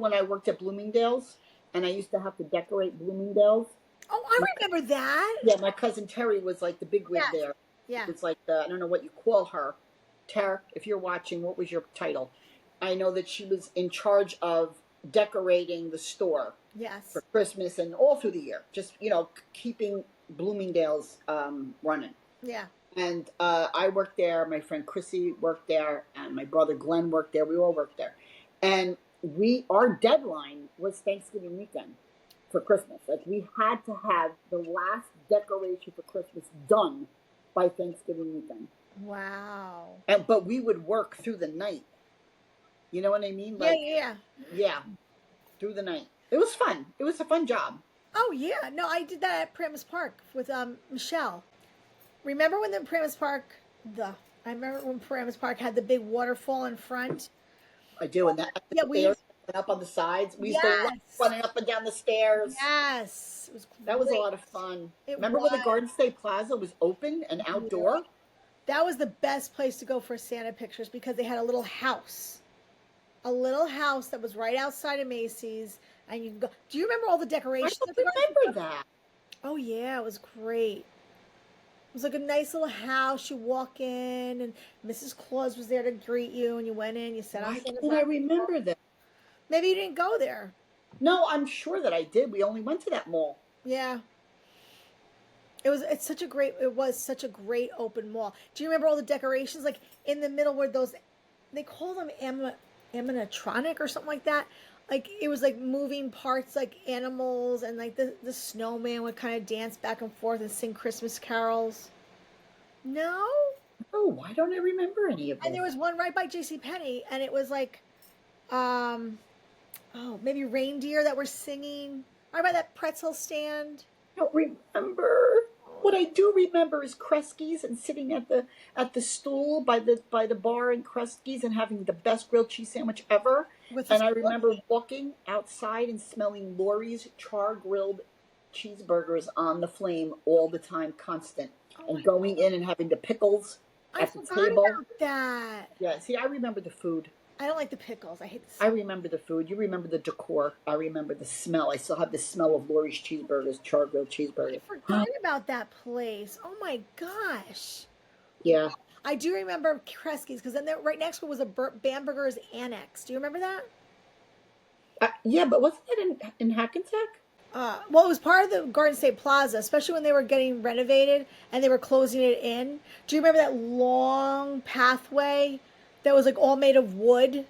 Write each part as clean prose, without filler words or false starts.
when I worked at Bloomingdale's and I used to have to decorate Bloomingdale's? Oh, I My, remember that. yeah, my cousin Terry was like the bigwig Yes. there. It Yeah. was like I don't know what you call her. Tara, if you're watching, what was your title? I know that she was in charge of decorating the store for Yes. Christmas and all through the year. Just keeping Bloomingdale's running. Yeah. And I worked there. My friend Chrissy worked there, and my brother Glenn worked there. We all worked there, and our deadline was Thanksgiving weekend for Christmas. Like we had to have the last decoration for Christmas done by Thanksgiving weekend. Wow. But we would work through the night. You know what I mean? Yeah, Like, yeah. yeah, through the night. It was fun. It was a fun job. Oh yeah. No, I did that at Paramus Park with Michelle. Remember when the Paramus Park the I remember when Paramus Park had the big waterfall in front? I do, and that the Yeah, stairs went up on the sides. We used to love yes. running up and down the stairs. Yes. It was That was a great. lot of fun. It Remember when the was. Garden State Plaza was open and Yeah. outdoor? That was the best place to go for Santa pictures because they had a little house. A little house that was right outside of Macy's, and you can go. Do you remember all the I decorations don't at the garden? remember that. Oh yeah, it was great. It was like a nice little house. You walk in, and Mrs. Claus was there to greet you, and you went in. You sat on Why Santa's can't I lap. remember that? Maybe you didn't go there. No, I'm sure that I did. We only went to that mall. Yeah, it was. It's such a great. It was such a great open mall. Do you remember all the decorations? Like in the middle were those. They call them animatronic or something like that. Like it was like moving parts, like animals, and like the snowman would kind of dance back and forth and sing Christmas carols. No. Oh, why don't I remember any of And this? there was one right by J.C. Penney, and it was like, um, oh, maybe reindeer that were singing right by that pretzel stand. I don't remember. What I do remember is Kresge's and sitting at the stool by the bar in Kresge's and having the best grilled cheese sandwich ever. With And this I book. remember walking outside and smelling Lori's char grilled cheeseburgers on the flame all the time, constant. Oh my And going in and having the pickles I at the forgot table. about that. Yeah, see, I remember the food. I don't like the pickles. I hate the I smell. remember the food. You remember the decor. I remember the smell. I still have the smell of Lori's cheeseburgers, char grilled I cheeseburgers. forgot about that place. Oh my gosh. Yeah. I do remember Kresge's because then there, right next to it was a Bamberger's Annex. Do you remember that? Yeah, but wasn't that in Hackensack? Well, it was part of the Garden State Plaza, especially when they were getting renovated and they were closing it in. Do you remember that long pathway that was like all made of wood?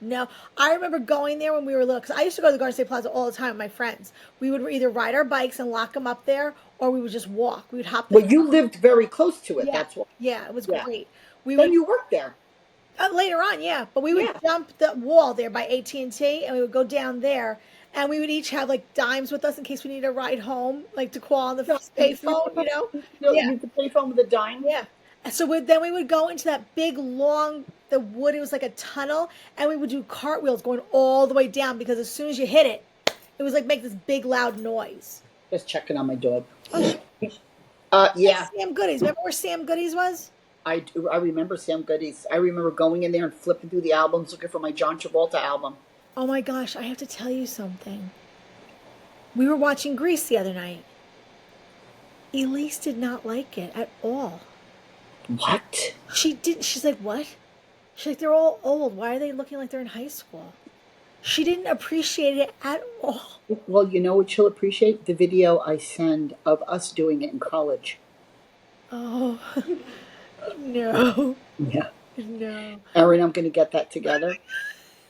No, I remember going there when we were little because I used to go to the Garden State Plaza all the time with my friends. We would either ride our bikes and lock them up there, or we would just walk. We would hop the Well, you lived very close to it. yeah, That's why. yeah, it was Yeah. great. We Then would you worked there. later on, yeah, but we would Yeah. jump the wall there by AT&T, and we would go down there, and we would each have like dimes with us in case we needed a ride home, like to call on the No, payphone, you know? Yeah, you could pay phone with a dime. yeah. And so then we would go into that big long the wood. It was like a tunnel, and we would do cartwheels going all the way down because as soon as you hit it, it was like make this big loud noise. Just checking on my dog. Oh, Yeah, Sam Goodies. Remember where Sam Goodies was? I do. I remember Sam Goody's. I remember going in there and flipping through the albums looking for my John Travolta album. Oh my gosh, I have to tell you something. We were watching Grease the other night. Elise did not like it at all. What? She didn't. She's like, what? She's like, they're all old. Why are they looking like they're in high school? She didn't appreciate it at all. Well, you know what she'll appreciate? The video I send of us doing it in college. Oh, no. Yeah. No. Erin, I'm going to get that together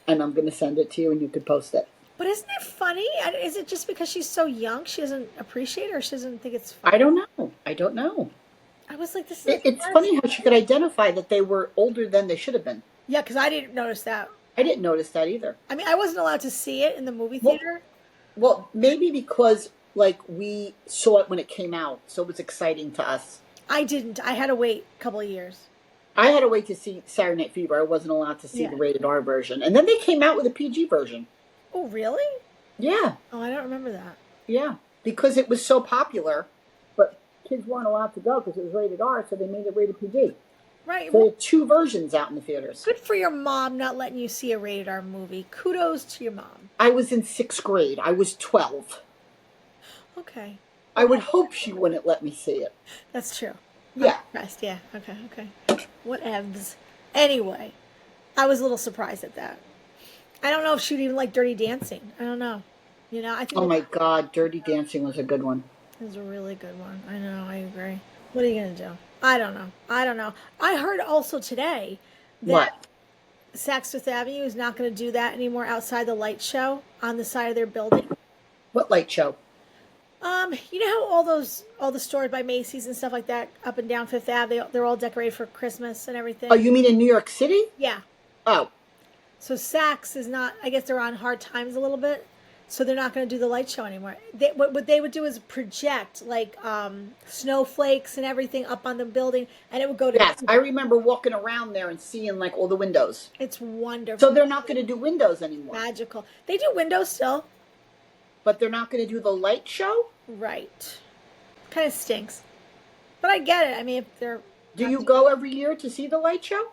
and I'm going to send it to you and you could post it. But isn't it funny? Is it just because she's so young she doesn't appreciate it or she doesn't think it's funny? I don't know. I don't know. I was like, this is It's funny how she could identify that they were older than they should have been. Yeah, because I didn't notice that. I didn't notice that either. I mean, I wasn't allowed to see it in the movie theater. Well, maybe because like we saw it when it came out, so it was exciting to us. I didn't. I had to wait a couple of years. I had to wait to see Saturday Night Fever. I wasn't allowed to see Yeah. the rated R version. And then they came out with a PG version. Oh, really? Yeah. Oh, I don't remember that. Yeah. Because it was so popular, but kids weren't allowed to go because it was rated R, so they made it rated PG. Right. So there Well, are 2 versions out in the theaters. good for your mom not letting you see a rated R movie. Kudos to your mom. I was in 6th grade. I was 12. Okay. I would Well, hope she wouldn't let me see it. that's true. I'm Yeah. impressed. Yeah. Okay. Okay. Whatevs. Anyway, I was a little surprised at that. I don't know if she'd even like Dirty Dancing. I don't know. I think Oh it my God, Dirty Dancing was a good one. was a really good one. I know. I agree. What are you gonna do? I don't know. I don't know. I heard also today that What? Saks Fifth Avenue is not going to do that anymore outside the light show on the side of their building. What light show? You know how all the stores by Macy's and stuff like that up and down Fifth Ave, they're all decorated for Christmas and Oh, everything. you mean in New York City? Yeah. Oh, So Saks is not. I guess they're on hard times a little bit, so they're not going to do the light show anymore. What they would do is project like snowflakes and everything up on the building, and it would go to. yes. I remember walking around there and seeing like all the windows. It's wonderful. So they're not going to do windows anymore. Magical. They do windows still. But they're not going to do the light show? Right. Kind of stinks. But I get it. I mean, if they're. Do you go every year to see the light show?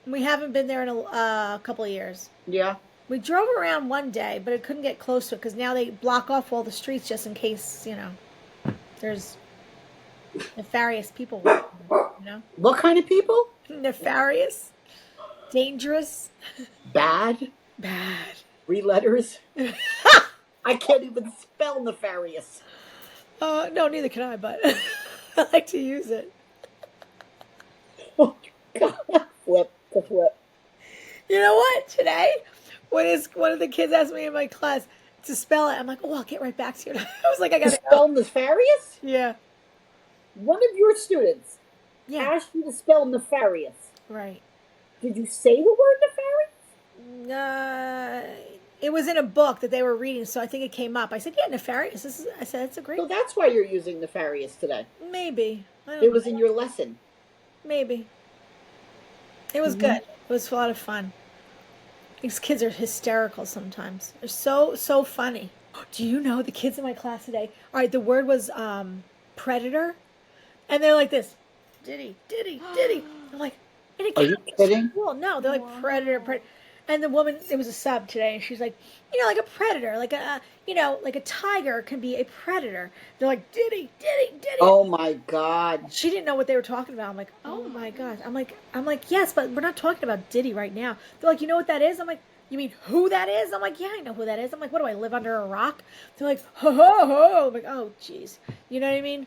We haven't been there in a couple of years. Yeah. We drove around one day, but I couldn't get close to it because now they block off all the streets just in case, there's nefarious people. What kind of people? Nefarious. Dangerous. Bad. Bad. 3 letters. I can't even spell nefarious. No, neither can I, but I like to use it. Oh, God. Flip. You know what? Today, one of the kids asked me in my class to spell it, I'm like, oh, I'll get right back to you. I was like, I To gotta spell go. nefarious? Yeah. One of your students Yeah. asked you to spell nefarious. Right. Did you say the word nefarious? It was in a book that they were reading, so I think it came up. I said, yeah, nefarious. I said, it's a great. So that's why you're using nefarious today. Maybe. I don't It was know. in your lesson. Maybe. It was good. It was a lot of fun. These kids are hysterical sometimes. They're so funny. Do you know the kids in my class today? All right, the word was predator, and they're like this, diddy. I'm like, in a Are you kidding? Well, no, they're like predator. And the woman, it was a sub today, and she's like, like a predator, like like a tiger can be a predator. They're like, diddy. Oh my God. She didn't know what they were talking about. I'm like, oh my gosh. I'm like, yes, but we're not talking about Diddy right now. They're like, you know what that is? I'm like, you mean who that is? I'm like, yeah, I know who that is. I'm like, what do I live under a rock? They're like, ho ho ho. I'm like, oh jeez. You know what I mean?